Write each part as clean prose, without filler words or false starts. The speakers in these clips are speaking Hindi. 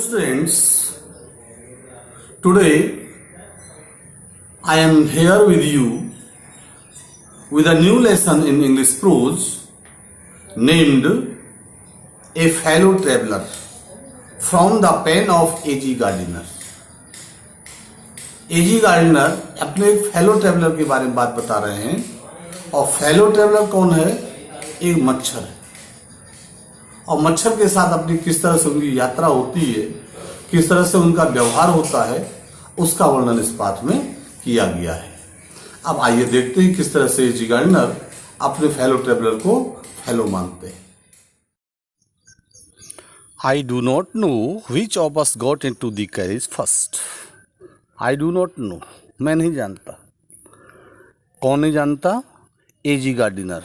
students, today I am here with you with a new lesson in English prose named A Fellow Traveler from the pen of A.G. Gardiner. A.G. Gardiner अपने एक फेलो ट्रेवलर के बारे में बात बता रहे हैं और फेलो ट्रेवलर कौन है? एक मच्छर है और मच्छर के साथ अपनी किस तरह से उनकी यात्रा होती है, किस तरह से उनका व्यवहार होता है, उसका वर्णन इस पाठ में किया गया है। अब आइए देखते हैं किस तरह से A.G. गार्डिनर अपने फेलो ट्रेवलर को फेलो मानते हैं। I do not know which of us got into the carriage first. I do not know. मैं नहीं जानता। कौन नहीं जानता? A.G. Gardiner.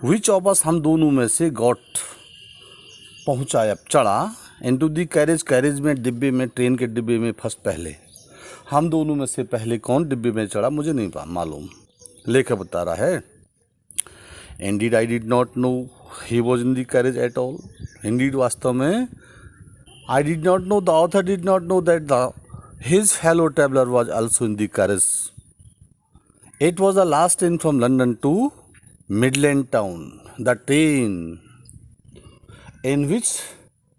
Which of us, हम दोनों में से got पहुंचाया, चढ़ा into the carriage, कैरेज में, डिब्बे में, ट्रेन के डिब्बे में फर्स्ट पहले। हम दोनों में से पहले कौन डिब्बे में चढ़ा मुझे नहीं मालूम। लेखक बता रहा है Indeed I did not know he was in the carriage at all. Indeed वास्तव में I did not know, the author did not know that his fellow traveler was also in the carriage. It was the last train from London to Midland town. The train in which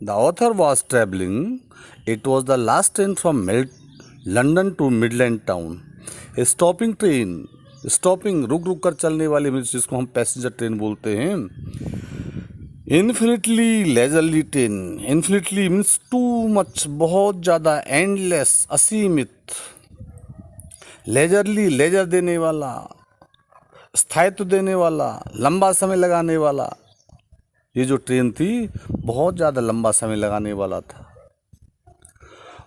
the author was travelling, it was the last train from London to Midland town. A stopping train, stopping रुक रुक कर चलने वाले में जिसको हम पैसेंजर ट्रेन बोलते हैं। Infinitely leisurely train, infinitely means too much, बहुत ज़्यादा, एंडलेस असीमित, लेजरली लेजर देने वाला, स्थायित्व देने वाला, लंबा समय लगाने वाला। ये जो ट्रेन थी बहुत ज़्यादा लंबा समय लगाने वाला था।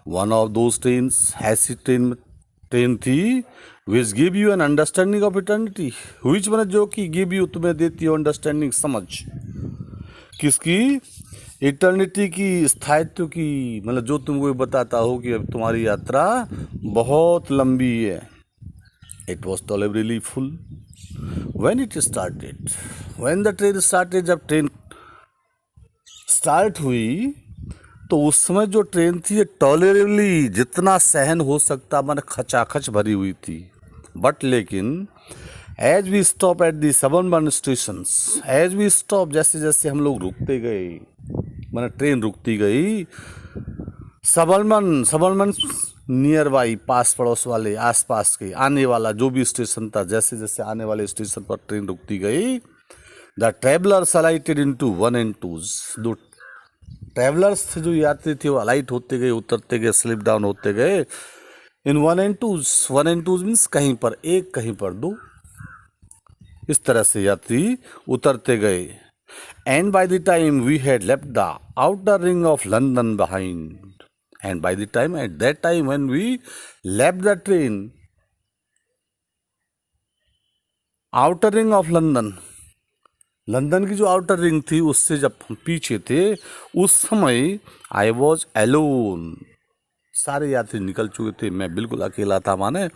वन ऑफ दोज ट्रेन्स, ऐसी ट्रेन थी which give you an understanding of eternity, which मैंने जो कि गिव यू तुम्हें देती हो अंडरस्टैंडिंग, समझ किसकी? इटर्निटी की, स्थायित्व की, मतलब जो तुमको बताता हो कि अब तुम्हारी यात्रा बहुत लंबी है। It was tolerably full when it started, when the train started, जब ट्रेन स्टार्ट हुई तो उस समय जो ट्रेन थी टॉलरेबली, जितना सहन हो सकता, मैंने खचाखच भरी हुई थी। बट लेकिन as we stop at the suburban stations, as we stop, जैसे जैसे हम लोग रुकते गए, मैंने ट्रेन रुकती गई, सबर्बन नियर बाई, पास पड़ोस वाले, आसपास के, आने वाला जो भी स्टेशन था, जैसे जैसे आने वाले स्टेशन पर ट्रेन रुकती गई, the travellers अलाइटेड into one and twos, दो ट्रैवलर्स थे जो यात्री थे वो अलाइट होते गए, उतरते गए, स्लिप डाउन होते गए in one and twos. One and twos means कहीं पर एक, कहीं पर दो, इस तरह से यात्री उतरते गए। And by the time we had left the outer ring of London behind, and by the time, at that time when we left the train, outer ring of London, London की जो आउटर रिंग थी उससे जब हम पीछे थे, उस समय आई वॉज एलोन, सारे यात्री निकल चुके थे, मैं बिल्कुल अकेला था। माने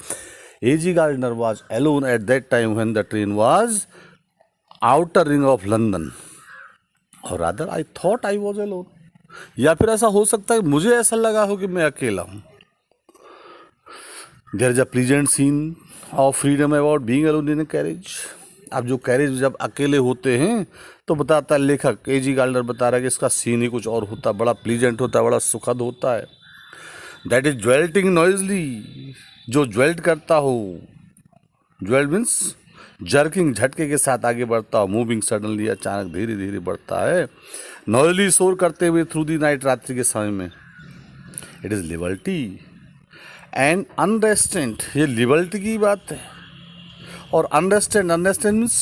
A.G. Gardiner was alone at that time when the train was outer ring of London, और rather I thought I was alone, या फिर ऐसा हो सकता है मुझे ऐसा लगा हो कि मैं अकेला हूँ। There is a pleasant scene of freedom about being alone in a carriage. अब जो कैरेज जब अकेले होते हैं तो बताता है लेखक A.G. गार्डिनर बता रहा है कि इसका सीन ही कुछ और होता, बड़ा प्लीजेंट होता है, बड़ा सुखद होता है। दैट इज ज्वेल्टिंग नॉइजली, जो ज्वेल्ट करता हो, ज्वेल्ट मीन्स जर्किंग, झटके के साथ आगे बढ़ता हो, मूविंग सडनली, अचानक धीरे धीरे बढ़ता है, नॉइजली शोर करते हुए थ्रू दी नाइट, रात्रि के समय में। इट इज लिबर्टी एंड अनरेस्टेंट, ये लिबर्टी की बात है। और अंडरस्टैंड मीन्स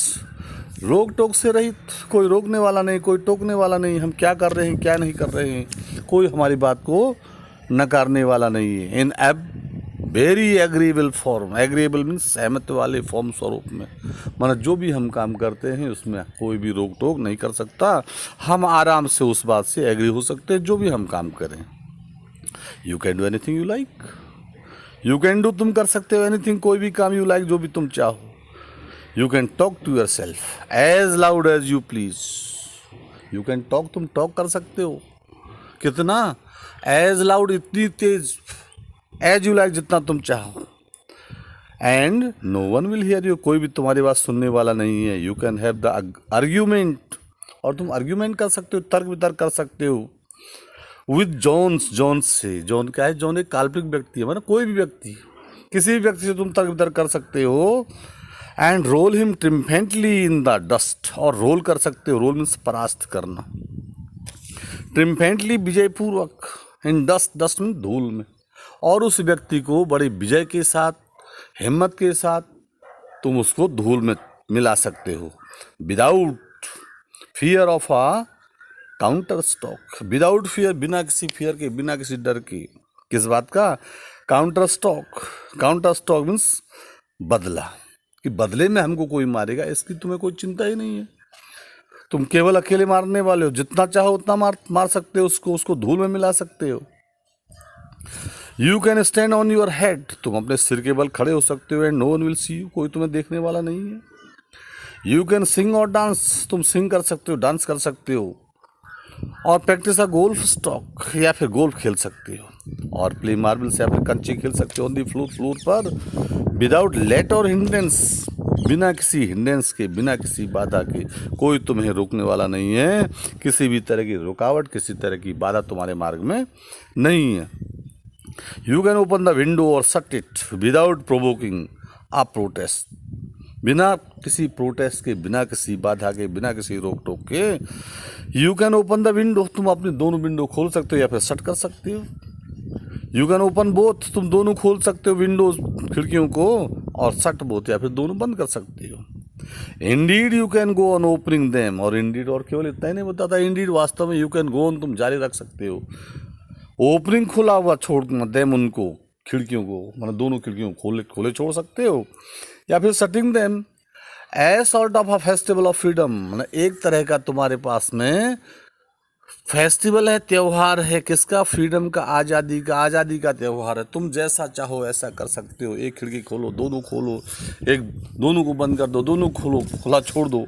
रोक टोक से रहित, कोई रोकने वाला नहीं, कोई टोकने वाला नहीं, हम क्या कर रहे हैं क्या नहीं कर रहे हैं, कोई हमारी बात को नकारने वाला नहीं है। In very agreeable form, agreeable means सहमत वाले फॉर्म, स्वरूप में, मतलब जो भी हम काम करते हैं उसमें कोई भी रोक टोक नहीं कर सकता, हम आराम से उस बात से एग्री हो सकते हैं जो भी हम काम करें। You can do anything you like, you can do, तुम कर सकते हो, एनीथिंग, कोई भी काम, यू लाइक, जो भी तुम चाहो। You can talk to yourself as loud as you please, you can talk, तुम टॉक कर सकते हो, कितना? एज लाउड, इतनी तेज, एज यू लाइक, जितना तुम चाहो। And no one will hear you, कोई भी तुम्हारी बात सुनने वाला नहीं है। You can have the argument, और तुम आर्ग्यूमेंट कर सकते हो, तर्क वितर्क कर सकते हो विद जॉन्स, जॉन से। जॉन क्या है? जॉन एक काल्पनिक व्यक्ति है, मतलब कोई भी व्यक्ति, किसी भी व्यक्ति से तुम तर्क वितर्क कर सकते हो। And roll him triumphantly in the dust, और रोल कर सकते हो, रोल मीन्स परास्त करना, ट्रिम्फेंटली विजयपूर्वक, इन डस्ट, डस्ट मीन धूल में, और उस व्यक्ति को बड़े विजय के साथ, हिम्मत के साथ तुम उसको धूल में मिला सकते हो। Without fear of a counter stock, without fear, बिना किसी फियर के, बिना किसी डर के। किस बात का? Counter stock. Counter stock means बदला, कि बदले में हमको कोई मारेगा इसकी तुम्हें कोई चिंता ही नहीं है। तुम केवल अकेले मारने वाले हो, जितना चाहो उतना मार सकते हो उसको धूल में मिला सकते हो। You can stand on your head, तुम अपने सिर के बल खड़े हो सकते हो। And no one will see you, कोई तुम्हें देखने वाला नहीं है। यू कैन सिंग और डांस, तुम सिंग कर सकते हो, डांस कर सकते हो। और प्रैक्टिस अ गोल्फ स्टॉक, या फिर गोल्फ खेल सकते हो। और प्ले मार्बल्स, या फिर कंचे खेल सकते हो ऑन दी फ्लोर पर, विदाउट लेट और हिंड्रेंस, बिना किसी हिंड्रेंस के, बिना किसी बाधा के। कोई तुम्हें रोकने वाला नहीं है, किसी भी तरह की रुकावट, किसी तरह की बाधा तुम्हारे मार्ग में नहीं है। You can open the window और shut it without provoking a protest, बिना किसी प्रोटेस्ट के, बिना किसी बाधा के, बिना किसी रोक टोक के। You can open the window, तुम अपनी दोनों विंडो खोल सकते हो या फिर शट कर सकते हो। यू कैन ओपन बोथ, तुम दोनों खोल सकते हो विंडोज, खिड़कियों को, और शट बोथ, या फिर दोनों बंद कर सकते हो। Indeed you can go on opening them, और इंडीड, और केवल इतना ही नहीं बताता, इंडीड वास्तव में यू कैन गो ऑन, तुम जारी रख सकते हो। ओपनिंग खुला हुआ छोड़ देम, उनको खिड़कियों को, मतलब दोनों खिड़कियों को खोले छोड़ सकते हो। या फिर shutting them as sort of a festival of freedom, मतलब एक तरह का तुम्हारे पास में फेस्टिवल है, त्यौहार है। किसका? फ्रीडम का, आज़ादी का। आज़ादी का त्यौहार है, तुम जैसा चाहो ऐसा कर सकते हो। एक खिड़की खोलो, दोनों खोलो, एक दोनों को बंद कर दो, दोनों खोलो, खुला छोड़ दो।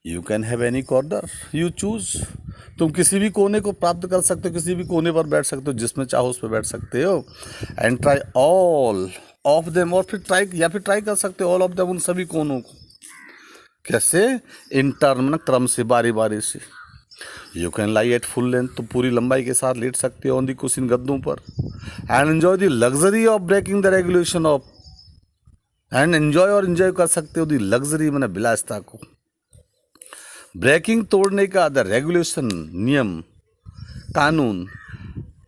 You can have any corner you choose, तुम किसी भी कोने को प्राप्त कर सकते हो, किसी भी कोने पर बैठ सकते हो, जिसमें चाहो उस पर बैठ सकते हो। And try all of them, और फिर ट्राई कर सकते हो ऑल ऑफ देम, उन सभी कोनों को। कैसे? इन टर्म, क्रम से, बारी बारी से। You can lie at full length, तुम पूरी लंबाई के साथ लेट सकते हो ऑन दी कुशन, गद्दों पर। And enjoy the luxury of breaking the regulation of, and enjoy कर सकते हो दी लग्जरी, मैंने विलासिता को। ब्रेकिंग, तोड़ने का, द रेगुलेशन, नियम, कानून।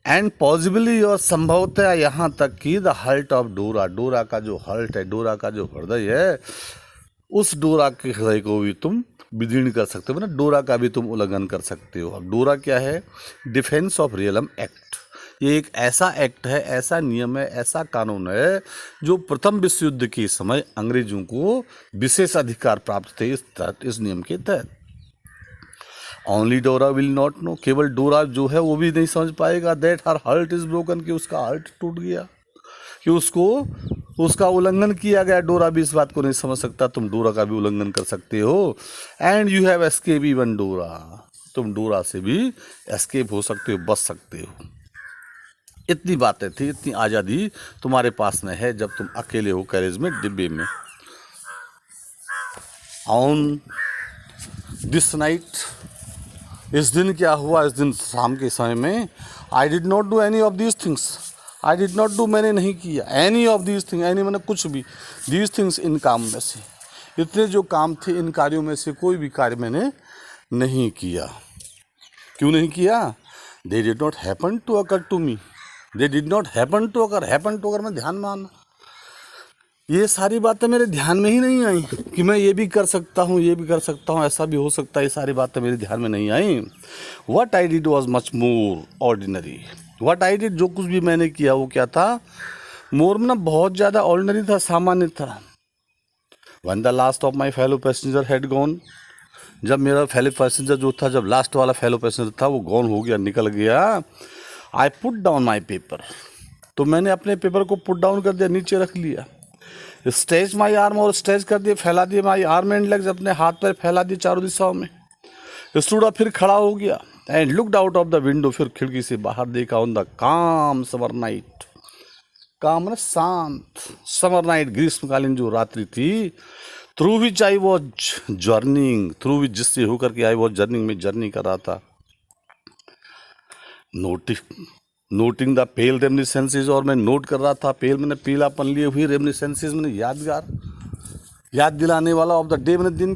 एंड पॉसिबली, और संभवतः यहाँ तक कि द हर्ट ऑफ डोरा, डोरा का जो हर्ट है, डोरा का जो हृदय है, उस डोरा के हृदय को भी तुम विदीर्ण कर सकते हो, मतलब डोरा का भी तुम उल्लंघन कर सकते हो। और डोरा क्या है? Defence of realm act. ये एक ऐसा एक्ट है, ऐसा नियम है, ऐसा कानून है जो प्रथम विश्व युद्ध के समय अंग्रेजों को विशेष अधिकार प्राप्त थे इस नियम के तहत। ओनली डोरा विल नॉट नो, केवल डोरा जो है वो भी नहीं समझ पाएगा that her heart is broken, कि उसका हर्ट टूट गया, कि उसका उल्लंघन किया गया। डोरा भी इस बात को नहीं समझ सकता, तुम डोरा का भी उल्लंघन कर सकते हो। And you have escape even डोरा, तुम डोरा से भी एस्केप हो सकते हो, बच सकते हो। इतनी बातें थी, इतनी आज़ादी तुम्हारे पास में है जब तुम अकेले हो कैरेज में, डिब्बे में। ऑन दिस नाइट, इस दिन क्या हुआ? इस दिन शाम के समय में, I did not do any of these things, I did not do, मैंने नहीं किया, any of these thing, any मैंने कुछ भी, दीज थिंग्स, इन काम में से, इतने जो काम थे इन कार्यों में से कोई भी कार्य मैंने नहीं किया। क्यों नहीं किया? They did not happen to occur to me, they did not happen to occur, happen to occur मैं ध्यान में आना, ये सारी बातें मेरे ध्यान में ही नहीं आई कि मैं ये भी कर सकता हूँ, ये भी कर सकता हूँ, ऐसा भी हो सकता है, ये सारी बातें मेरे ध्यान में नहीं आई। What I did was much more ordinary, what I did, जो कुछ भी मैंने किया वो क्या था? मोर में बहुत ज़्यादा ऑर्डिनरी था, सामान्य था। When the last of my fellow passenger had gone, जब मेरा फेलो पैसेंजर जो था, जब लास्ट वाला फेलो पैसेंजर था वो गॉन हो गया, निकल गया। I put down my paper, तो मैंने अपने पेपर को पुट डाउन कर दिया, नीचे रख लिया। स्ट्रेच माई आर्म, और स्ट्रेच कर दिए, फैला दिए माई आर्म एंड लेग्स, अपने हाथ पैर फैला दिए चारों दिशाओं में। स्टूड अप, फिर खड़ा हो गया। And looked out of the window, फिर खिड़की से बाहर देखा ऑन द काम समर नाइट, काम ना शांत समर नाइट, ग्रीष्मकालीन जो रात्रि थी, through which I was journeying, through which जिससे होकर के आई वॉज जर्निंग में जर्नी कर रहा था, नोटिंग द पेल रेमिनिसेंसेस, और मैं नोट कर रहा था, पेल मैंने पीलापन लिए हुई, रेमिनिसेंसेस मैंने यादगार, याद दिलाने वाला, ऑफ द डे मैंने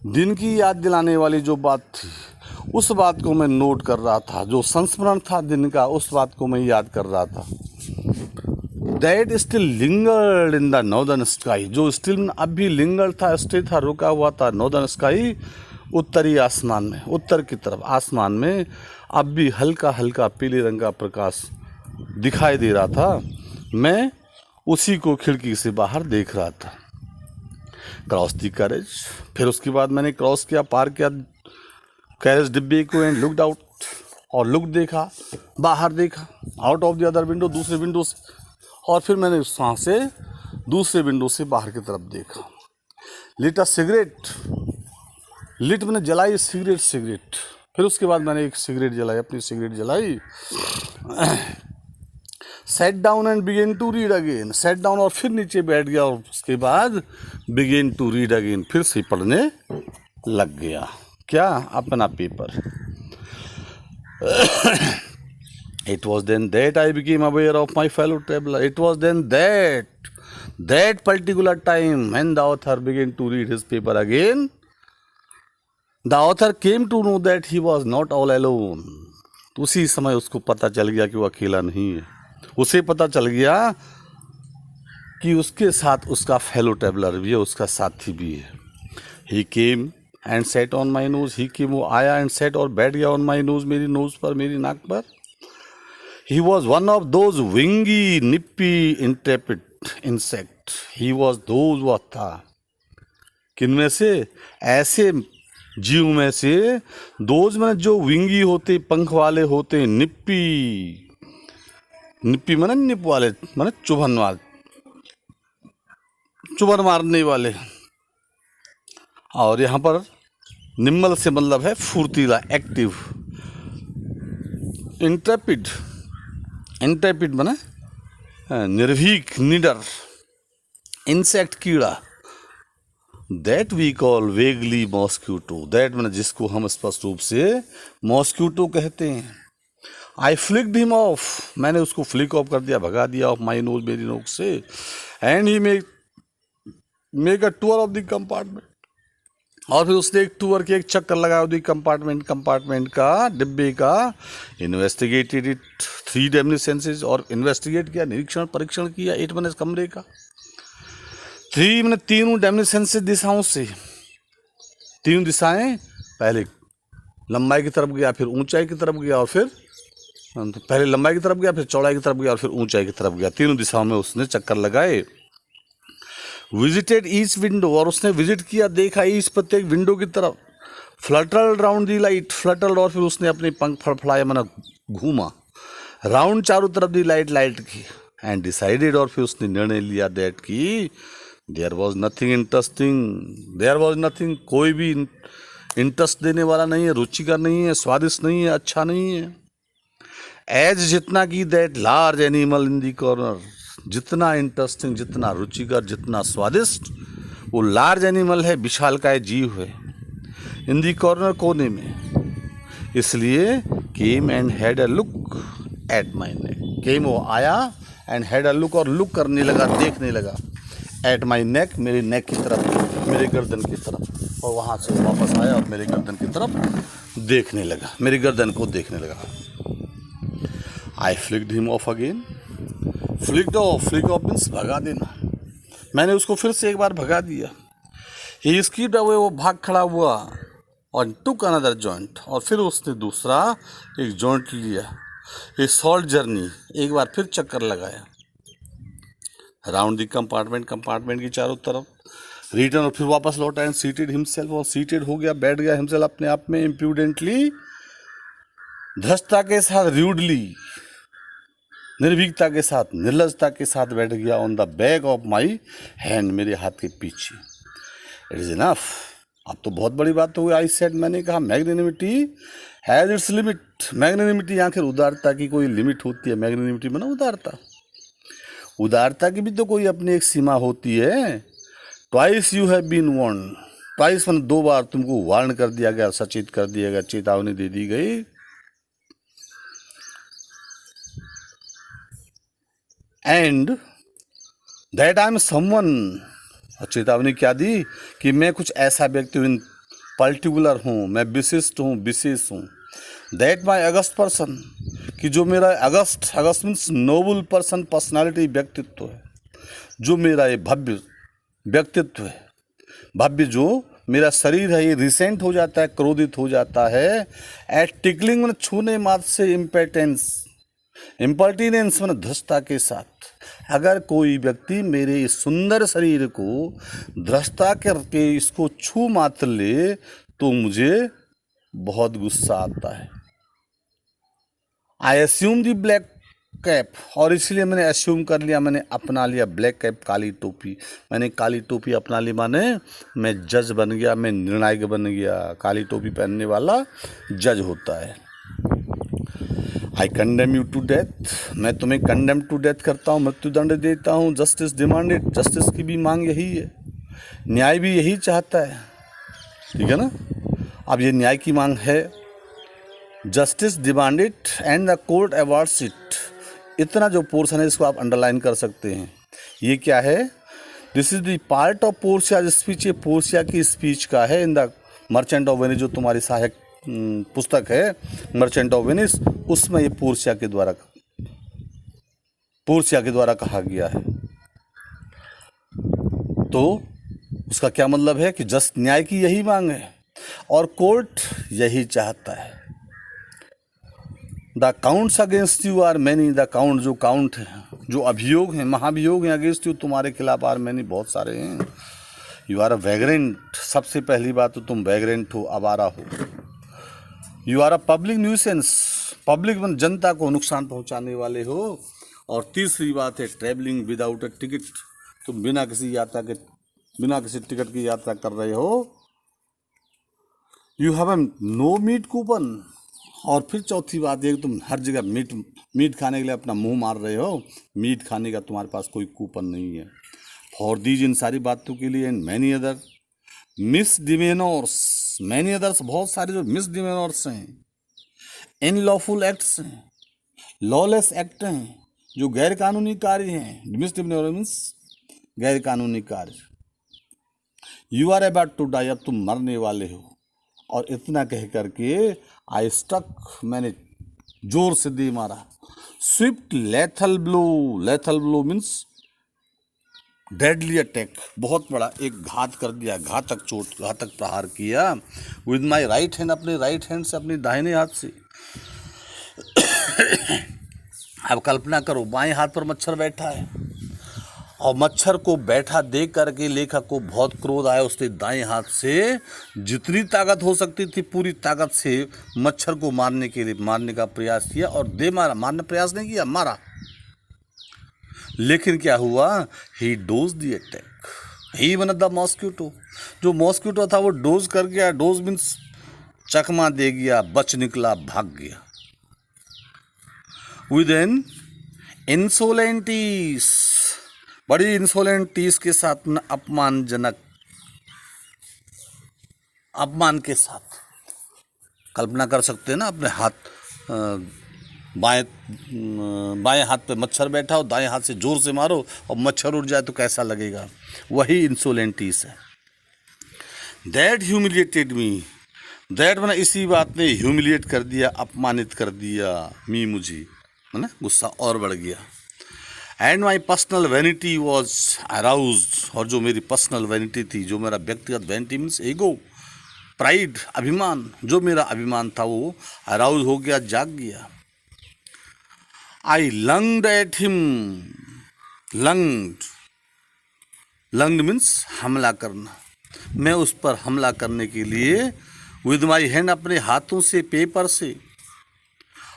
दिन की याद दिलाने वाली जो बात थी, उस बात को मैं नोट कर रहा था, जो संस्मरण था दिन का, उस बात को मैं याद कर रहा था। That still lingered in the northern sky, जो स्टिल अब भी लिंगर्ड था, स्टे था, रुका हुआ था, नॉर्दर्न स्काई, उत्तरी आसमान में, उत्तर की तरफ आसमान में अब भी हल्का हल्का पीले रंग का प्रकाश दिखाई दे रहा था। मैं उसी को खिड़की से बाहर देख रहा था। क्रॉस दी कैरेज, फिर उसके बाद मैंने क्रॉस किया, पार किया कैरेज डिब्बे को, एंड लुकड आउट, और लुक देखा, बाहर देखा, out of the other window, दूसरे विंडो से, और फिर मैंने वहाँ से दूसरे विंडो से बाहर की तरफ देखा। लिट अ सिगरेट, लिट मैंने जलाई सिगरेट, फिर उसके बाद मैंने एक सिगरेट जलाई, अपनी सिगरेट जलाई। Sat down and begin to read again, sat down और फिर नीचे बैठ गया, और उसके बाद बिगेन टू रीड अगेन, फिर से पढ़ने लग गया। क्या? अपना paper. It was then that I became aware of my fellow traveler. It was then that particular time when the author began to read his paper again, the author came to know that he was not all alone. उसी समय उसको पता चल गया कि वो अकेला नहीं है। उसे पता चल गया कि उसके साथ उसका फेलो ट्रेवलर भी है, उसका साथी भी है। He came and sat on my nose. He came, वो आया and sat और बैठ गया on my nose, मेरी नोज पर, मेरी नाक पर। He was one of those wingy, nippy, intrepid insect. He was those, वो था किन में से? ऐसे जीव में से, दोज में जो विंगी होते, पंख वाले होते, निप्पी माने निप वाले, माने चुभन मारने वाले, और यहाँ पर निम्मल से मतलब है फुर्तीला, एक्टिव। इंट्रेपिड माने निर्भीक, निडर। इंसेक्ट कीड़ा, that we call vaguely mosquito, that माने जिसको हम स्पष्ट रूप से मॉस्क्यूटो कहते हैं। आई फ्लिक्ड हिम ऑफ, मैंने उसको फ्लिक ऑफ कर दिया, भगा दिया, ऑफ माई नोज, मेरी नोक से। And he make a tour of the compartment, और फिर उसने एक टूर के, एक चक्कर लगाया दी कंपार्टमेंट का, डिब्बे का। इन्वेस्टिगेटेड इट 3 रेमिनिसेंसेस, और इन्वेस्टिगेट किया, निरीक्षण परीक्षण किया 8 मैंने कमरे का। 3 मैंने 3 रेमिनिसेंसेस दिशाओं से, 3 दिशाएं, पहले लंबाई की तरफ गया, फिर ऊंचाई की तरफ गया, और फिर पहले लंबाई की तरफ गया, फिर चौड़ाई की तरफ गया, और फिर ऊंचाई की तरफ गया। 3 दिशाओं में उसने चक्कर लगाए। विजिटेड ईच विंडो, और उसने विजिट किया, देखा ईच, प्रत्येक विंडो की तरफ। फ्लटर्ड राउंड दी लाइट, फ्लटर्ड, और फिर उसने अपने पंख फड़फड़ाए, माना घूमा राउंड, चारों तरफ दी लाइट की। एंड डिसाइडेड, और फिर उसने निर्णय लिया, दैट की there was nothing interesting, there was nothing, कोई भी इंटरेस्ट देने वाला नहीं है, रुचिकर नहीं है, स्वादिष्ट नहीं है, अच्छा नहीं है। एज, जितना की that large animal in the corner, जितना इंटरेस्टिंग, जितना रुचिकर, जितना स्वादिष्ट वो लार्ज एनिमल है, विशालकाय जीव है, इन दी कॉर्नर, कोने में। इसलिए came and had a look at my neck, came वो आया, एंड हैड अ लुक, और लुक करने लगा, देखने लगा, एट माई नेक, मेरी नेक की तरफ, मेरे गर्दन की तरफ, और वहाँ से वापस आया और मेरे गर्दन की तरफ देखने लगा, मेरी गर्दन को देखने लगा। I flicked him off again, flick off means भगा देना, मैंने उसको फिर से एक बार भगा दिया। ही स्किप्ड अवे, वो भाग खड़ा हुआ, और टुक अनदर जॉइंट, और फिर उसने दूसरा एक जॉइंट लिया। ए शॉर्ट जर्नी, एक बार फिर चक्कर लगाया राउंड दी कंपार्टमेंट की चारों तरफ। रिटर्न, और फिर वापस लौटा, एंड सीटेड हिमसेल्फ, और सीटेड हो गया, बैठ गया हिमसेल्फ अपने आप में, इम्प्यूडेंटली, धृष्टता के साथ, रूडली, निर्भीकता के साथ, निर्लजता के साथ बैठ गया, on the back of my hand, मेरे हाथ के पीछे। इट इज इनफ, अब तो बहुत बड़ी बात हो गई। आई सेड, मैंने कहा magnanimity has its limit. Magnanimity आखिर उदारता की कोई लिमिट होती है? मैग्नेनिमिटी में ना उदारता, उदारता की भी तो कोई अपनी एक सीमा होती है। Twice you have been warn, twice मतलब 2 बार तुमको वार्न कर दिया गया, सचेत कर दिया गया, चेतावनी दे दी गई। And that I am someone, चेतावनी क्या दी कि मैं कुछ ऐसा व्यक्ति हूँ, पर्टिकुलर हूँ, मैं विशिष्ट हूँ, विशेष हूँ। दैट माई अगस्त पर्सन, कि जो मेरा अगस्त मीन्स नोबल पर्सन, पर्सनालिटी, व्यक्तित्व है, जो मेरा ये भव्य व्यक्तित्व है, भव्य जो मेरा शरीर है, ये रिसेंट हो जाता है, क्रोधित हो जाता है। एट टिकलिंग में छूने मात्र से, इम्पर्टिनेंस में धृष्टता के साथ। अगर कोई व्यक्ति मेरे इस सुंदर शरीर को धृष्टता करके इसको छू मात्र ले तो मुझे बहुत गुस्सा आता है। आई एस्यूम दी ब्लैक कैप, और इसलिए मैंने एस्यूम कर लिया, मैंने अपना लिया ब्लैक कैप, काली टोपी। मैंने काली टोपी अपना ली, माने मैं जज बन गया, मैं निर्णायक बन गया। काली टोपी पहनने वाला जज होता है। I condemn you to death, मैं तुम्हें कंडेम टू डेथ करता हूँ, मृत्युदंड देता हूँ। जस्टिस डिमांडेड, जस्टिस की भी मांग यही है, न्याय भी यही चाहता है, ठीक है ना। अब ये न्याय की मांग है। Justice demanded and the court awards it, इतना जो पोर्शन है इसको आप अंडरलाइन कर सकते हैं। ये क्या है? This is the part of Portia speech, ये पोर्शिया की स्पीच का है। In the merchant of Venice, जो तुम्हारी सहायक पुस्तक है मर्चेंट ऑफ वेनिस, उसमें ये पोर्शिया के द्वारा कहा गया है। तो उसका क्या मतलब है कि जस्ट न्याय की यही मांग है और कोर्ट यही चाहता है। The counts against you are many, the count, जो काउंट है, जो अभियोग हैं, महाभियोग हैं अगेंस्ट यू, तुम्हारे खिलाफ आर मैनी, बहुत सारे हैं। यू आर अ वैग्रेंट, सबसे पहली बात तो तुम वैग्रेंट हो, आवारा हो। You are a public nuisance, public में जनता को नुकसान पहुंचाने वाले हो। और तीसरी बात है ट्रैवलिंग विदाउट अ टिकट, तुम बिना किसी टिकट की यात्रा कर रहे हो। You have a no meat coupon, और फिर चौथी बात है कि तुम हर जगह मीट खाने के लिए अपना मुंह मार रहे हो, मीट खाने का तुम्हारे पास कोई कूपन नहीं है। फॉर दीज, इन सारी बातों के लिए, and many other misdemeanours, many others, बहुत सारे जो मिसडिमेनर्स हैं, इनलॉफुल एक्ट्स हैं, लॉलेस एक्ट हैं, जो गैर कानूनी कार्य हैं। मिसडिमेनर मीन्स गैर कानूनी कार्य। You are about to die, अब तुम मरने वाले हो। और इतना कह करके आई स्टक, मैंने जोर से दे मारा। Swift lethal blow means deadly attack, बहुत बड़ा एक घात कर दिया, घातक प्रहार किया। विद माई राइट हैंड, अपने राइट हैंड से, अपने दाहिने हाथ से। अब कल्पना करो, बाएं हाथ पर मच्छर बैठा है और मच्छर को बैठा देख करके लेखक को बहुत क्रोध आया। उसने दाएं हाथ से जितनी ताकत हो सकती थी पूरी ताकत से मच्छर को मारने का प्रयास किया और मारा। मारने प्रयास नहीं किया, मारा। लेकिन क्या हुआ? He does the attack, he won the mosquito, जो मॉस्किटो था वो डोज कर गया। डोज मीन्स चकमा दे गया, बच निकला, भाग गया। विद एन इंसोलेंटीस, बड़ी इंसोलेंटीस के साथ, अपमान के साथ। कल्पना कर सकते हैं ना, अपने हाथ बाएं हाथ पे मच्छर बैठा हो, दाएं हाथ से जोर से मारो और मच्छर उड़ जाए तो कैसा लगेगा? वही इंसोलेंटीस है। दैट ह्यूमिलिएटेड मी, दैट मैंने इसी बात ने ह्यूमिलिएट कर दिया, अपमानित कर दिया, मुझे, है ना, गुस्सा और बढ़ गया। And my personal vanity was aroused, और जो मेरी पर्सनल वैनिटी थी, जो मेरा व्यक्तिगत वैनिटी मीन्स ईगो, प्राइड, अभिमान, जो मेरा अभिमान था वो अराउज हो गया, जाग गया। आई लंग्ड एट हिम, लंग्ड मीन्स हमला करना, मैं उस पर हमला करने के लिए विद माई हैंड, अपने हाथों से, पेपर से,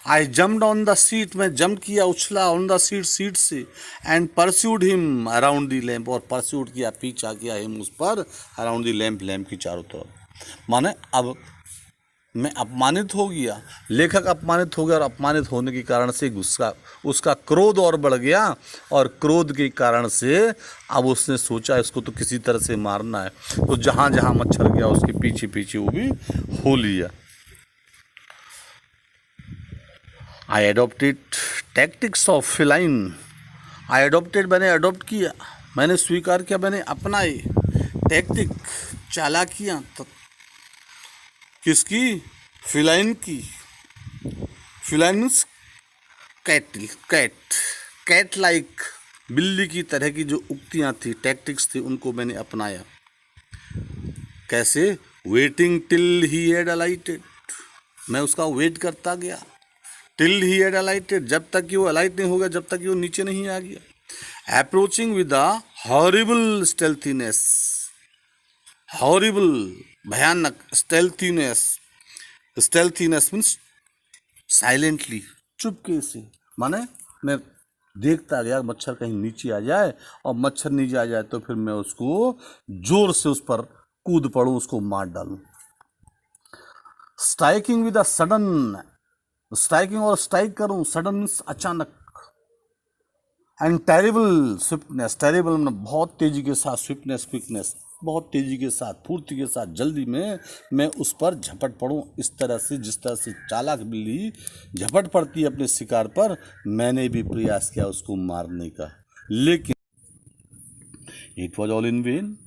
I jumped on the seat, मैं जंप किया, उछला ऑन द सीट, सीट से, and pursued him around the lamp, और परस्यूड किया, पीछा किया हिम उस पर, अराउंड द लैंप, लैंप की चारों तरफ। माने अब मैं अपमानित हो गया, लेखक अपमानित हो गया, और अपमानित होने के कारण से उसका क्रोध और बढ़ गया, और क्रोध के कारण से अब उसने सोचा इसको तो किसी तरह से मारना है, तो जहाँ जहाँ मच्छर गया उसके पीछे पीछे वो भी हो लिया। I adopted tactics of feline, I adopted मैंने अडोप्ट किया, मैंने स्वीकार किया, मैंने अपनाए, टैक्टिक चालाकियाँ किसकी, फिलाइन की। फिलाइन मीन्स कैट लाइक, बिल्ली की तरह की जो उक्तियाँ थी, टैक्टिक्स थी, उनको मैंने अपनाया। कैसे, वेटिंग टिल ही हैड अलाइटेड, मैं उसका वेट करता गया, टिल ही हैड अलाइटेड, जब तक कि वो अलाइट नहीं हो गया, जब तक कि वो नीचे नहीं आ गया। Approaching with a horrible stealthiness, horrible भयानक, स्टेल्थीनेस, स्टेल्थीनेस मीन्स साइलेंटली, चुपके से, माने मैं देखता गया मच्छर कहीं नीचे आ जाए, और मच्छर नीचे आ जाए तो फिर मैं उसको जोर से उस पर कूद पड़ूं, उसको मार डालूं। Striking with a sudden, striking और स्ट्राइक करूं, सडन मीन्स अचानक, एंड टेरिबल स्विफ्टनेस, टेरिबल में बहुत तेजी के साथ, स्विफ्टनेस क्विकनेस, बहुत तेजी के साथ, फुर्ती के साथ, जल्दी में मैं उस पर झपट पड़ूं, इस तरह से जिस तरह से चालाक बिल्ली झपट पड़ती है अपने शिकार पर, मैंने भी प्रयास किया उसको मारने का, लेकिन it was all in when,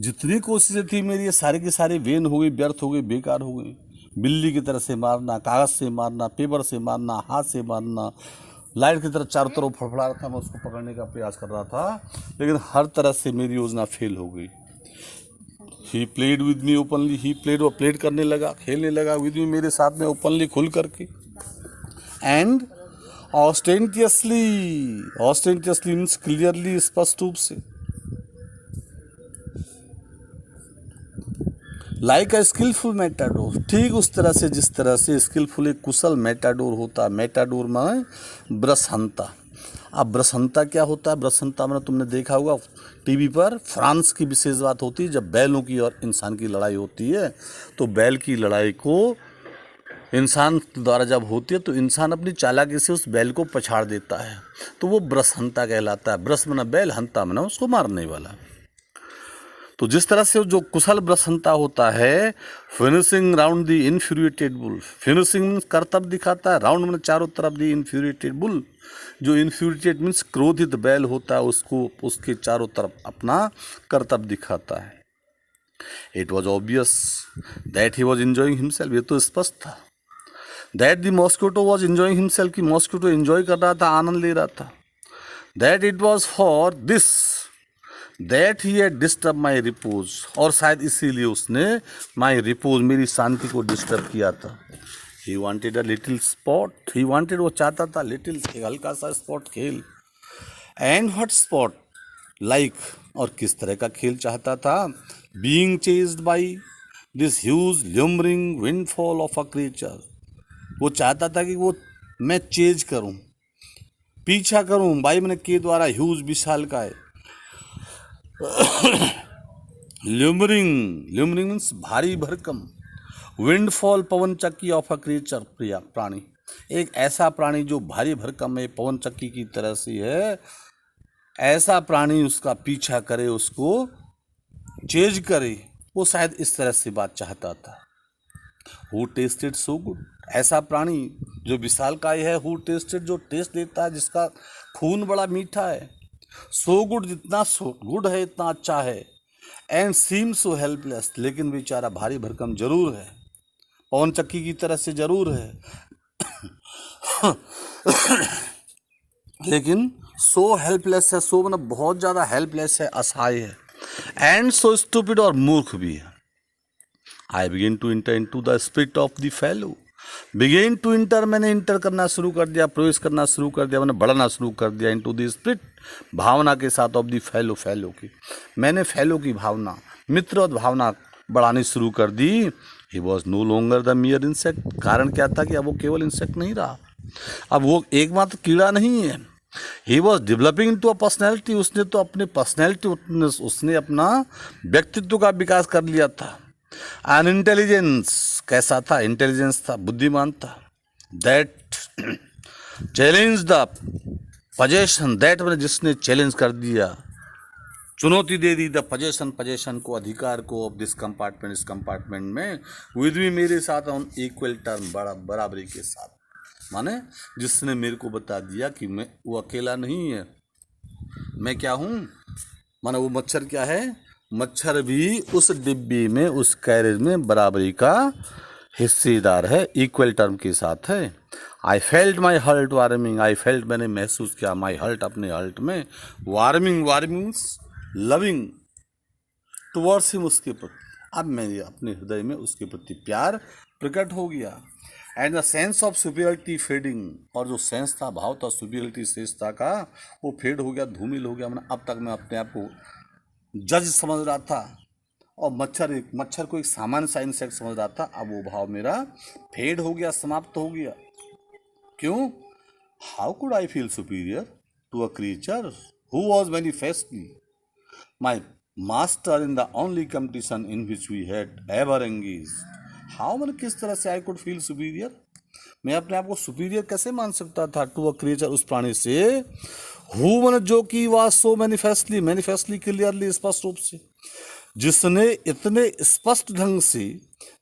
जितनी कोशिशें थी मेरी ये सारे के सारे वेन हो गई, व्यर्थ हो गई, बेकार हो गई। बिल्ली की तरह से मारना, कागज से मारना, पेपर से मारना, हाथ से मारना, लाइट की तरह चारों तरफ फड़फड़ा रहा था, मैं उसको पकड़ने का प्रयास कर रहा था, लेकिन हर तरह से मेरी योजना फेल हो गई। He played with me openly, he played, वो प्लेड करने लगा, खेलने लगा विद मी, मेरे साथ में ओपनली, खुल करके, एंड ऑस्टेंटियसली, ऑस्टेंटियसली मीन्स क्लियरली, स्पष्ट रूप से, लाइक अ स्किलफुल मेटाडोर, ठीक उस तरह से जिस तरह से स्किलफुल एक कुशल मेटाडोर होता है। मेटाडोर में ब्रसहंता। अब ब्रसहंता क्या होता है, ब्रसहंता में तुमने देखा होगा टीवी पर, फ्रांस की विशेष बात होती है, जब बैलों की और इंसान की लड़ाई होती है, तो बैल की लड़ाई को इंसान द्वारा जब होती है तो इंसान अपनी चालाकी से उस बैल को पछाड़ देता है, तो वो ब्रसहंता कहलाता है। ब्रस मना बैल, हंता मना उसको मारने वाला। तो जिस तरह से जो कुशल ब्रसहंता होता है, finishing round the infuriated bull, finishing करतब दिखाता है, राउंड में चारों तरफ द इन्फ्यूरिएटेड बुल, जो इन्फ्यूरिएटेड मीन्स क्रोधित बैल होता है, उसको उसके चारों तरफ अपना करतब दिखाता है। It was obvious that he was enjoying himself, ये तो स्पष्ट था। That the mosquito was enjoying himself, की मॉस्किटो एंजॉय कर रहा था, आनंद ले रहा था। That it was for this that he had disturb my repose, और शायद इसीलिए उसने माई रिपोज, मेरी शांति को डिस्टर्ब किया था। He wanted a little spot, he wanted, वो चाहता था लिटिल, एक हल्का सा स्पॉट खेल। एंड व्हाट स्पॉट, लाइक, और किस तरह का खेल चाहता था, being chased by this huge lumbering windfall of a creature, वो चाहता था कि वो मैं चेज करूं, पीछा करूं, बाई मैंने के द्वारा, ह्यूज विशाल का है, ल्यूमरिंग, ल्यूमरिंग मीन्स भारी भरकम, विंडफॉल पवन चक्की ऑफ अ क्रिएचर, प्रिया प्राणी, एक ऐसा प्राणी जो भारी भरकम है, पवन चक्की की तरह से है, ऐसा प्राणी उसका पीछा करे, उसको चेज करे, वो शायद इस तरह से बात चाहता था। हु टेस्टेड सो गुड, ऐसा प्राणी जो विशालकाय है, हु टेस्टेड, जो टेस्ट देता है, जिसका खून बड़ा मीठा है, सो गुड, जितना सो गुड है इतना अच्छा है, एंड सीम सो हेल्पलेस, लेकिन बेचारा भारी भरकम जरूर है, पवन चक्की की तरह से जरूर है, लेकिन सो हेल्पलेस है, सो मतलब बहुत ज़्यादा हेल्पलेस है, असहाय है, एंड सो स्टूपिड, और मूर्ख भी है। I begin to enter into the spirit of the fellow, begin to enter, मैंने इंटर करना शुरू कर दिया, प्रवेश करना शुरू कर दिया, मैंने बढ़ना शुरू कर दिया, इनटू द स्पिरिट, भावना के साथ, ऑफ द फेलो, फेलो की, मैंने फेलो की भावना, मित्र और भावना बढ़ानी शुरू कर दी। He was no longer the mere insect. कारण क्या था कि अब वो केवल इंसेक्ट नहीं रहा, अब वो एकमात्र कीड़ा नहीं है। He was developing to a personality. उसने तो अपने पर्सनैलिटी, उसने अपना व्यक्तित्व का विकास कर लिया था। एन इंटेलिजेंस, कैसा था? इंटेलिजेंस था, बुद्धिमान था। That challenge the possession, that मैंने जिसने चैलेंज कर दिया, चुनौती दे दी, द पोजेशन को, अधिकार को, ऑफ दिस कंपार्टमेंट, इस कंपार्टमेंट में, विद मी, मेरे साथ, ऑन इक्वल टर्म, बराबरी के साथ। माने जिसने मेरे को बता दिया कि मैं वो अकेला नहीं है, मैं क्या हूँ। माने वो मच्छर क्या है? मच्छर भी उस डिब्बी में, उस कैरेज में बराबरी का हिस्सेदार है, इक्वल टर्म के साथ है। I felt my hurt warming, I felt, मैंने महसूस किया, माई हर्ट, अपने हर्ट में, वार्मिंग, वार्मिंग्स लविंग टुवर्ड्स हिम, उसके प्रति। अब मेरे अपने हृदय में उसके प्रति प्यार प्रकट हो गया। And the sense of superiority fading, और जो सेंस था, भाव था सुपीरियरिटी, श्रेष्ठता का, वो फेड हो गया, धूमिल हो गया। मैंने अब तक मैं अपने आप को जज समझ रहा था और मच्छर को एक सामान्य सा इंसेक्ट समझ रहा था। अब वो भाव मेरा फेड हो गया, समाप्त हो गया। क्यों? How could I feel superior to a creature who was manifestly my master in the only competition in which we had ever engaged. How, मैंने किस तरह से I could feel superior, मैं अपने आप को सुपीरियर कैसे मान सकता था टू अ क्रिएचर, उस प्राणी से, हु, मैंने जो कि, वाज सो मैनिफेस्टली क्लियरली, स्पष्ट रूप से, जिसने इतने स्पष्ट ढंग से,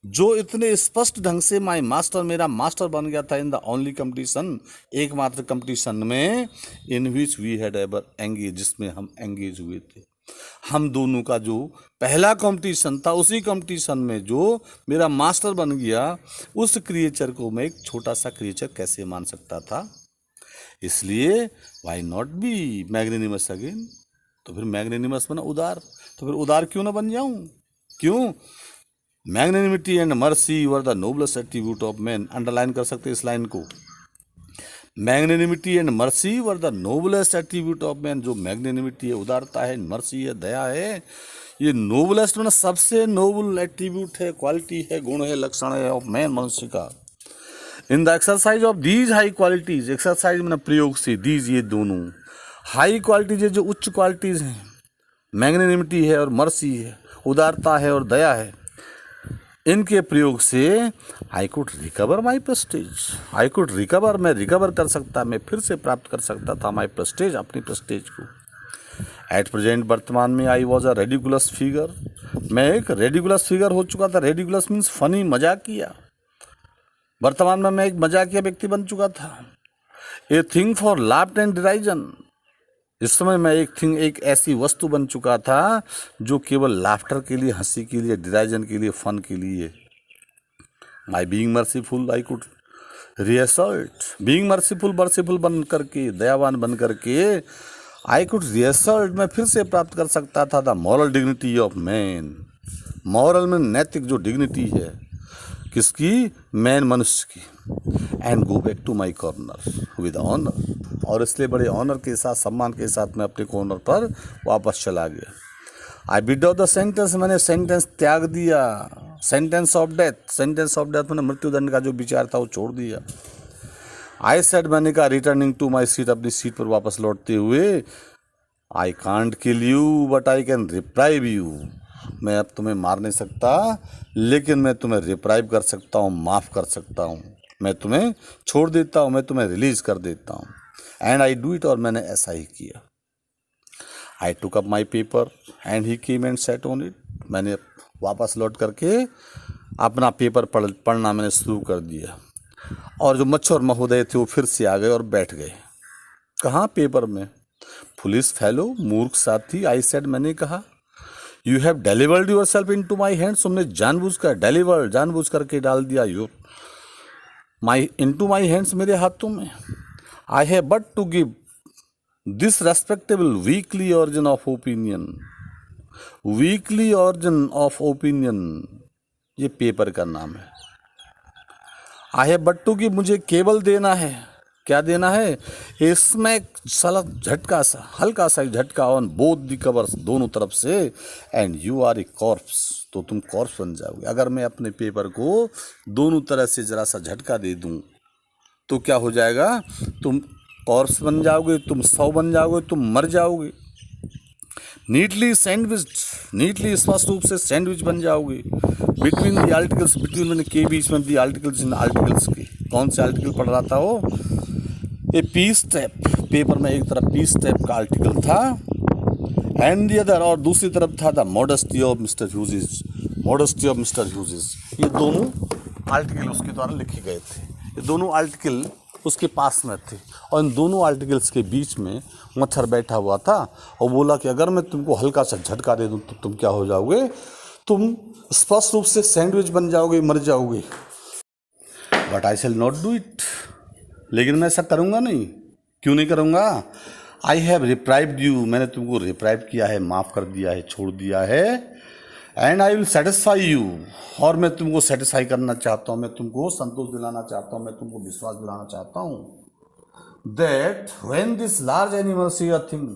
जो इतने स्पष्ट ढंग से माई मास्टर, मेरा मास्टर बन गया था, इन द ओनली कंपटीशन, एकमात्र कंपटीशन में, in which we had ever engage, जिसमें हम एंगेज हुए थे। हम दोनों का जो पहला कंपटीशन था, उसी कंपटीशन में जो मेरा मास्टर बन गया, उस क्रिएचर को मैं एक छोटा सा क्रिएचर कैसे मान सकता था। इसलिए वाई नॉट बी मैग्नेनिमस अगेन, तो फिर मैग्नेनिमस बना उदार, तो फिर उदार क्यों ना बन जाऊं? क्यों? Magnanimity and mercy were the noblest attribute of man. Underline कर सकते इस लाइन को। Magnanimity and mercy were the noblest attribute of man. जो मैग्नेनिमिटी है, उदारता है, मर्सी है, दया है, ये नोबलेस्ट मतलब सबसे नोबल एट्रीब्यूट है, क्वालिटी है, गुण है, लक्षण है ऑफ मैन, मनुष्य का। In the exercise of these high qualities, exercise मतलब प्रयोग से, दीज ये दोनों हाई क्वालिटीज है, जो उच्च क्वालिटीज हैं, मैग्नेनिमिटी है और मर्सी है, उदारता है और दया है, इनके प्रयोग से I could recover my prestige, I could recover, मैं रिकवर कर सकता, मैं फिर से प्राप्त कर सकता था माई प्रेस्टेज, अपनी प्रेस्टेज को। एट प्रेजेंट, वर्तमान में, I was a ridiculous figure, मैं एक रेडिकुलस फिगर हो चुका था। रेडिकुलस मीन्स फनी, मजाकिया। वर्तमान में मैं एक मजाकिया व्यक्ति बन चुका था। ए थिंग फॉर लाफ्ट एंड डिराइजन, इस समय मैं एक ऐसी वस्तु बन चुका था जो केवल लाफ्टर के लिए, हंसी के लिए, डिराइजन के लिए, फन के लिए। My being merciful, I could reassert, being merciful बन करके, दयावान बन करके, आई कुड रिएसर्ट, मैं फिर से प्राप्त कर सकता था the moral dignity of man. Moral में नैतिक जो डिग्निटी है, किसकी? मैन, मनुष्य की। And go back to my corner with honour, और इसलिए बड़े ऑनर के साथ, सम्मान के साथ मैं अपने कॉर्नर पर वापस चला गया। आई बिड ऑफ द सेंटेंस, मैंने सेंटेंस त्याग दिया। सेंटेंस ऑफ डेथ मैंने मृत्युदंड का जो विचार था वो छोड़ दिया। आई सेड, मैंने कहा, रिटर्निंग टू माई सीट, अपनी सीट पर वापस लौटते हुए, I can't kill you but I can reprieve you, मैं अब तुम्हें मार नहीं सकता, लेकिन मैं तुम्हें रिप्राइव कर सकता हूँ, माफ़ कर सकता हूँ, मैं तुम्हें छोड़ देता हूँ, मैं तुम्हें रिलीज कर देता हूँ। एंड आई डू इट, और मैंने ऐसा ही किया। I took up my paper and he came and sat on it, मैंने वापस लौट करके अपना पेपर पढ़ना मैंने शुरू कर दिया, और जो मच्छर महोदय थे वो फिर से आ गए और बैठ गए। कहाँ? पेपर में। फुलिश फेलो, मूर्ख साथी, आई सेड, मैंने कहा, you have delivered yourself into my hands, तुमने जानबूझ करके डाल दिया इन टू माई हैंड्स, मेरे हाथों में। I have but to give this respectable weekly origin of opinion, ये पेपर का नाम है। I have but to give, मुझे केवल देना है, क्या देना है? ए स्मैक, साला झटका सा, हल्का सा एक झटका ऑन बोथ दी कवर्स, दोनों तरफ से, and you are a corpse, तो तुम कॉर्प्स बन जाओगे। अगर मैं अपने पेपर को दोनों तरह से जरा सा झटका दे दूं तो क्या हो जाएगा? तुम कॉर्प्स बन जाओगे, तुम शव बन जाओगे, तुम मर जाओगे। नीटली सैंडविच, नीटली स्पष्ट रूप से सैंडविच बन जाओगे। बिटवीन दी आर्टिकल्स, बिटवीन मैंने के बीच में दी आर्टिकल्स, इन आर्टिकल्स के कौन से आर्टिकल पढ़ रहा था वो? ए पीस टैप, पेपर में एक तरफ पीस टैप का आर्टिकल था, एंड दी अदर, और दूसरी तरफ था the modesty of mister Hughes, modesty of mister Hughes. ये दोनों आर्टिकल उसके द्वारा लिखे गए थे, ये दोनों आर्टिकल उसके पास में थे, और इन दोनों आर्टिकल्स के बीच में मच्छर बैठा हुआ था और बोला कि अगर मैं तुमको हल्का सा झटका दे दूं तो तुम क्या हो जाओगे? तुम स्पष्ट रूप से सैंडविच बन जाओगे, मर जाओगे। But I shall not do it, लेकिन मैं ऐसा करूँगा नहीं। क्यों नहीं करूँगा? आई हैव रिप्राइव्ड यू, मैंने तुमको रिप्राइव किया है, माफ़ कर दिया है, छोड़ दिया है। And I will satisfy you, और मैं तुमको सेटिस्फाई करना चाहता हूँ, मैं तुमको संतोष दिलाना चाहता हूँ, मैं तुमको विश्वास दिलाना चाहता हूँ that when this large animal see a thing,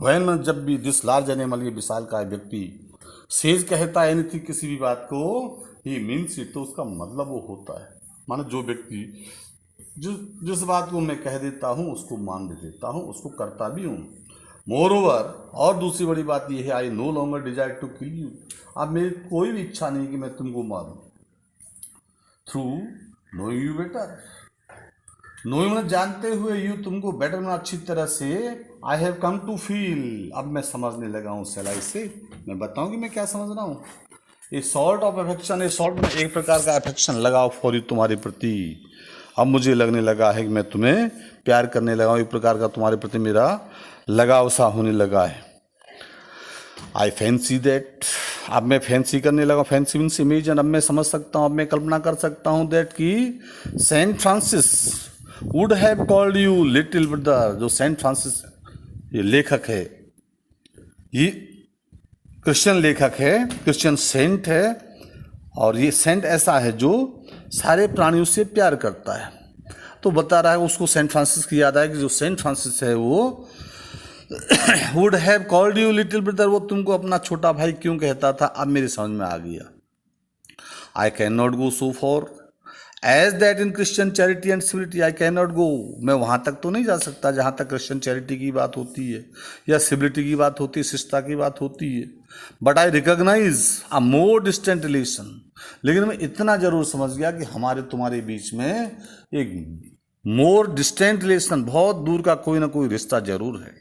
when, जब भी दिस लार्ज एनिमल, ये विशाल का व्यक्ति, सेज कहता है एनीथिंग, किसी भी बात को, ही मीन्स इट, तो उसका मतलब वो होता है। मानो जो व्यक्ति जिस बात को मैं कह देता हूँ उसको मान भी देता हूँ, उसको करता भी हूँ। मोर ओवर, और दूसरी बड़ी बात यह है, I no longer desire to kill you, अब मेरी कोई भी इच्छा नहीं कि मैं तुमको मारूं। Through knowing you better, knowing मतलब जानते हुए, यू तुमको बेटर में अच्छी तरह से, I have come to feel, अब मैं समझने लगा हूँ सलाई से, मैं बताऊँ कि मैं क्या समझ रहा हूँ। A sort of affection, a sort में एक प्रकार का अफेक्शन लगाओ फॉर यू, तुम्हारे प्रति। अब मुझे लगने लगा है कि मैं तुम्हें प्यार करने लगा हूँ, एक प्रकार का तुम्हारे प्रति मेरा लगाव सा होने लगा है। आई फैंसी दैट, अब मैं फैंसी करने लगा, फैंसी मीन्स इमेजिन, अब मैं समझ सकता हूँ, अब मैं कल्पना कर सकता हूँ दैट कि Saint Francis would have called you little brother. जो सेंट फ्रांसिस ये लेखक है, ये क्रिश्चियन लेखक है, क्रिश्चियन सेंट है, और ये सेंट ऐसा है जो सारे प्राणियों से प्यार करता है। तो बता रहा है, उसको सेंट फ्रांसिस की याद है कि जो सेंट फ्रांसिस है वो would have called you little brother, वो तुमको अपना छोटा भाई क्यों कहता था, अब मेरे समझ में आ गया। I can not go so far as that in Christian charity and civility, I can not go, मैं वहाँ तक तो नहीं जा सकता जहाँ तक क्रिश्चियन चैरिटी की बात होती है या सिविलिटी की बात होती है, शिष्टता की बात होती है। But I recognise a more distant relation, लेकिन मैं इतना जरूर समझ गया कि हमारे तुम्हारे बीच में एक मोर डिस्टेंट रिलेशन, बहुत दूर का कोई ना कोई रिश्ता जरूर है।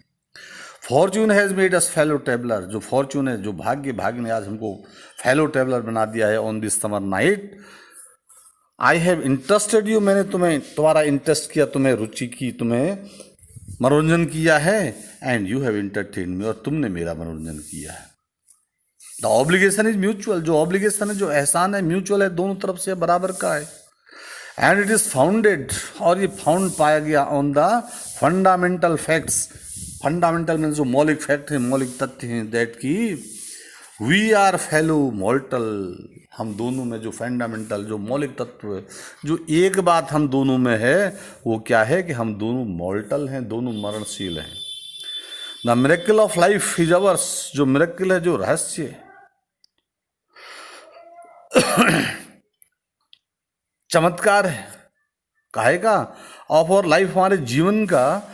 Fortune has made us fellow traveller, जो फॉर्च्यून है, जो भाग्य ने आज हमको फेलो ट्रेवलर बना दिया है on this summer night. I have interested you, मैंने तुम्हारा इंटरेस्ट किया, तुम्हें रुचि की, तुम्हें मनोरंजन किया है, and you have entertain me, और तुमने मेरा मनोरंजन किया है। द ऑब्लिगेशन इज म्यूचुअल, जो ऑब्लिगेशन है, जो एहसान है, म्यूचुअल है, दोनों तरफ से बराबर का है। एंड इट इज फाउंडेड, और ये फाउंड पाया गया on the fundamental facts, fundamental में जो मौलिक फैक्ट है, मौलिक तथ्य हैं, दैट की वी आर फेलो मॉर्टल, हम दोनों में जो फंडामेंटल, जो मौलिक तत्व है, जो एक बात हम दोनों में है, वो क्या है कि हम दोनों मॉर्टल हैं, दोनों मरणशील हैं। The miracle of life is ours, जो मिरेकल है, जो रहस्य है, चमत्कार है, काहे का, ऑफ और लाइफ, हमारे जीवन का,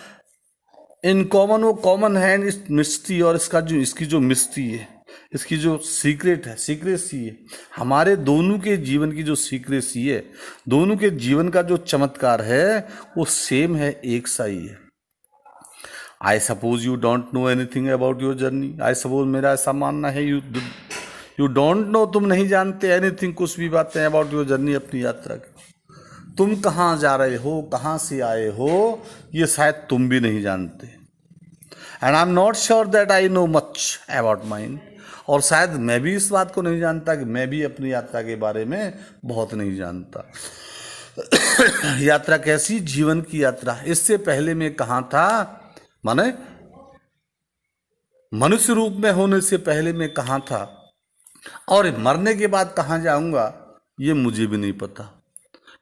इन कॉमन, वो कॉमन है, इस मिस्ट्री, और इसकी जो मिस्ट्री है, इसकी जो सीक्रेट है, सीक्रेसी है, हमारे दोनों के जीवन की जो सीक्रेसी है, दोनों के जीवन का जो चमत्कार है, वो सेम है, एक सा ही है। I suppose you don't know anything about your journey, I suppose मेरा ऐसा मानना है, यू डोंट नो, तुम नहीं जानते, एनीथिंग, कुछ भी बातें, अबाउट योर जर्नी, अपनी यात्रा की, तुम कहाँ जा रहे हो, कहाँ से आए हो, ये शायद तुम भी नहीं जानते। And I am not sure that I know much about mine, और शायद मैं भी इस बात को नहीं जानता कि मैं भी अपनी यात्रा के बारे में बहुत नहीं जानता। यात्रा कैसी, जीवन की यात्रा, इससे पहले मैं कहाँ था, माने मनुष्य रूप में होने से पहले मैं कहाँ था, और मरने के बाद कहाँ जाऊंगा, ये मुझे भी नहीं पता।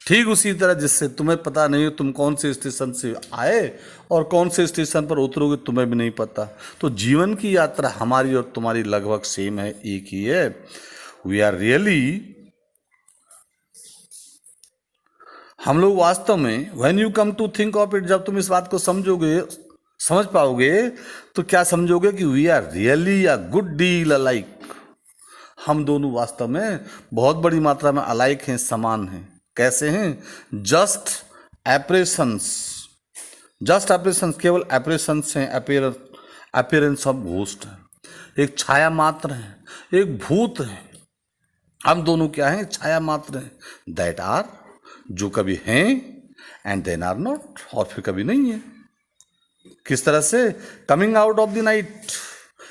ठीक उसी तरह जिससे तुम्हें पता नहीं हो तुम कौन से स्टेशन से आए और कौन से स्टेशन पर उतरोगे तुम्हें भी नहीं पता। तो जीवन की यात्रा हमारी और तुम्हारी लगभग सेम है, एक ही है। वी आर रियली, हम लोग वास्तव में, when you come to think of it, जब तुम इस बात को समझोगे, समझ पाओगे, तो क्या समझोगे कि we are really a good deal alike. हम दोनों वास्तव में बहुत बड़ी मात्रा में अलाइक हैं, समान हैं। कैसे हैं? जस्ट एप्रेशंस, जस्ट एप्रेशंस, केवल एप्रेशंस हैं, अपीयरेंस ऑफ घोस्ट है, एक छाया मात्र है, एक भूत है। हम दोनों क्या हैं? छाया मात्र हैं, दैट आर, जो कभी हैं, एंड देन आर नॉट, और फिर कभी नहीं है। किस तरह से? Coming out of the night,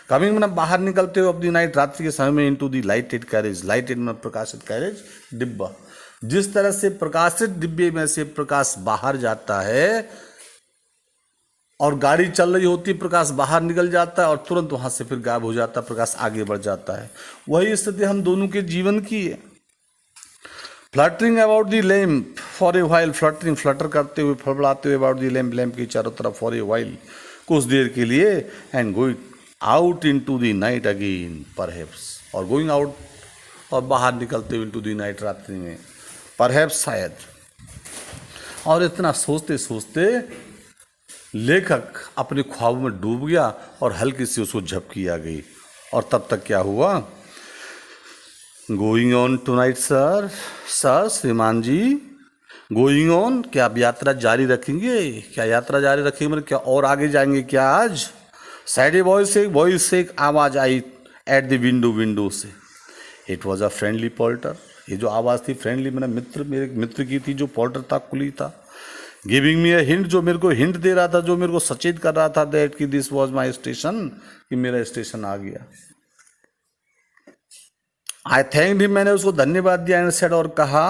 coming मतलब बाहर निकलते हुए ऑफ द नाइट, रात्रि के समय में, into the lighted carriage, lighted मतलब प्रकाशित कैरेज, डिब्बा। जिस तरह से प्रकाशित डिब्बे में से प्रकाश बाहर जाता है और गाड़ी चल रही होती है, प्रकाश बाहर निकल जाता है और तुरंत वहां से फिर गायब हो जाता है, प्रकाश आगे बढ़ जाता है। वही स्थिति हम दोनों के जीवन की है। Fluttering about the lamp for a while, fluttering, Flutter करते हुए, फड़फड़ाते हुए, अबाउट द लैम्प, लैम्प की चारों तरफ, फॉर ए वाइल, कुछ देर के लिए, and going out into the night again perhaps, और गोइंग आउट, और बाहर निकलते हुए इनटू द नाइट, रात्रि में, परहैप्स, शायद। और इतना सोचते सोचते लेखक अपने ख्वाबों में डूब गया और हल्की सी उसको झपकी आ गई। और तब तक क्या हुआ? Going on tonight sir, sir श्रीमान जी, गोइंग ऑन, क्या आप यात्रा जारी रखेंगे? क्या यात्रा जारी रखेंगे मतलब क्या और आगे जाएंगे क्या आज? सैड ए वॉइस से एक आवाज आई एट द विंडो, विंडो से। It was a friendly porter, ये जो आवाज़ थी फ्रेंडली मैंने मित्र, मेरे मित्र की थी, जो पोर्टर था, कुली था। गिविंग मी अ हिंट, जो मेरे को हिंट दे रहा था, जो मेरे को सचेत कर रहा था, दैट कि दिस वॉज माई स्टेशन, कि मेरा स्टेशन आ गया। आई थैंक्ड हिम, मैंने उसको धन्यवाद दिया, एंड सेड, और कहा,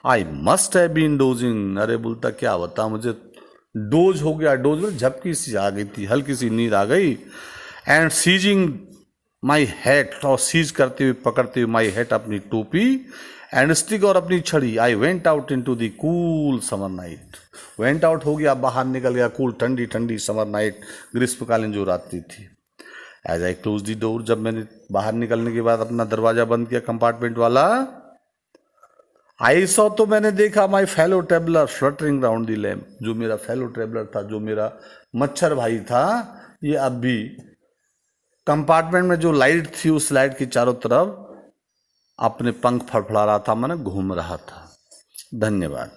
I must have been dozing, अरे बोलता क्या बता, मुझे डोज हो गया, डोज में झपकी सी आ गई थी, हल्की सी नींद आ गई। एंड सीजिंग माई हैट, और सीज करते हुए, पकड़ते हुए माई हैट, अपनी टोपी, एंड स्टिक, और अपनी छड़ी, I went out into the cool summer night, went out हो गया, बाहर निकल गया, कूल ठंडी ठंडी समर नाइट, ग्रीष्मकालीन जो रात्रि थी। As I close the door, जब मैंने बाहर निकलने के बाद अपना दरवाजा बंद किया कंपार्टमेंट वाला, आई सॉ, तो मैंने देखा, my fellow traveller fluttering round the lamp, जो मेरा फेलो ट्रेवलर था, जो मेरा मच्छर भाई था, ये अब भी कंपार्टमेंट में जो लाइट थी उस लाइट की चारों तरफ अपने पंख फड़फड़ा रहा था, मैंने घूम रहा था। धन्यवाद।